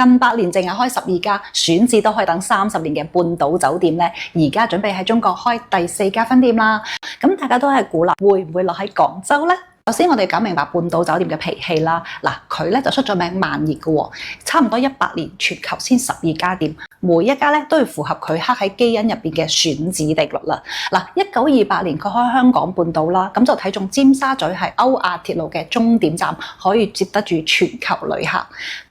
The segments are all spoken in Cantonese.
近8年淨係開12家，選址都可以等30年嘅半島酒店咧，而家準備喺中國開第4家分店啦。咁大家都係估啦，會唔會落喺廣州呢？首先我哋搞明白半島酒店嘅脾氣啦。嗱，佢咧就出咗名慢熱嘅喎，差唔多100年全球先12家店，每一家咧都要符合佢刻喺基因入邊嘅選址定律啦。嗱，1928年佢開香港半島啦，咁就睇中尖沙咀係歐亞鐵路嘅終點站，可以接得住全球旅客。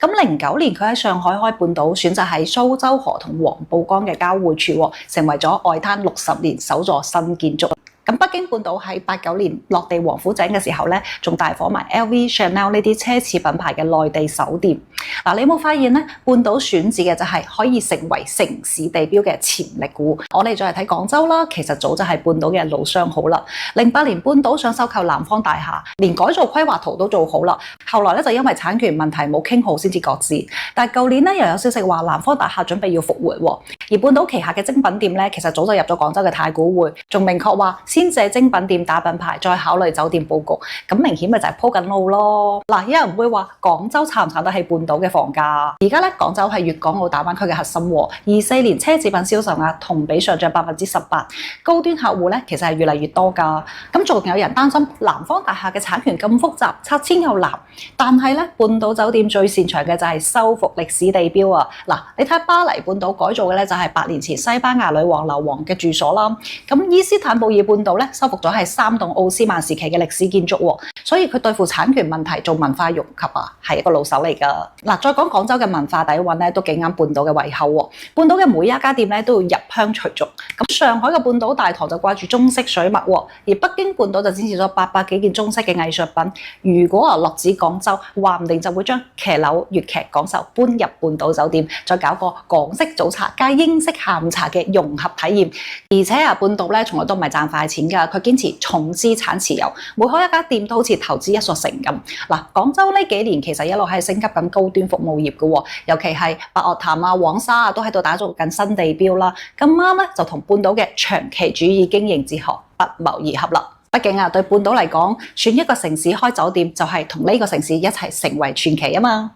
咁09年佢喺上海開半島，選擇喺蘇州河同黃浦江嘅交匯處，成為咗外灘60年首座新建築。咁北京半島喺89年落地王府井嘅時候咧，仲大火埋 LV、Chanel 呢啲奢侈品牌嘅內地首店。嗱，你有冇發現咧？半島選址嘅就係可以成為城市地標嘅潛力股。我哋再嚟睇廣州啦，其實早就係半島嘅老相好啦。08年半島想收購南方大廈，連改造規劃圖都做好啦。後來咧就因為產權問題冇傾好，先至擱置。但係舊年咧又有消息話南方大廈準備要復活喎。而半島旗下嘅精品店咧，其實早就入咗廣州嘅太古匯，仲明確話先借精品店打品牌，再考慮酒店佈局。咁明顯咪就係鋪緊路咯。嗱，有人會話廣州撐唔撐得起半島嘅房價？而家咧廣州係粵港澳大灣區嘅核心喎。24年奢侈品銷售額同比上漲18%，高端客戶咧其實係越嚟越多㗎。咁仲有人擔心南方大廈嘅產權咁複雜，拆遷又難。但係咧半島酒店最擅長嘅就係修復歷史地標啊！嗱，你睇巴黎半島改造嘅咧就係8年前西班牙女王流亡嘅住所啦。咁伊斯坦布爾半島咧修復咗係3棟奧斯曼時期嘅歷史建築喎，所以佢對付產權問題做文化融合啊，係一個老手嚟㗎。嗱，再講廣州嘅文化底蘊咧，都幾啱半島嘅胃口喎。半島嘅每一家店咧都要入鄉隨俗。咁上海嘅半島大堂就掛住中式水墨喎，而北京半島就展示咗800幾件中式嘅藝術品。如果落址廣州，話唔定就會將騎樓、粵劇、講授搬入半島酒店，再搞個港式早茶加英式下午茶嘅融合體驗。而且半島咧從來都唔係賺快錢㗎，佢堅持重資產持有，每開一家店都好似投資一座城咁。嗱，廣州呢幾年其實一路係升級緊高端服務業嘅喎，尤其係白鶴潭啊、黃沙啊都喺度打造緊新地標啦。咁啱咧就同半島嘅長期主義經營哲學不謀而合啦。畢竟對半島嚟講，選一個城市開酒店就係同呢個城市一齊成為傳奇啊嘛。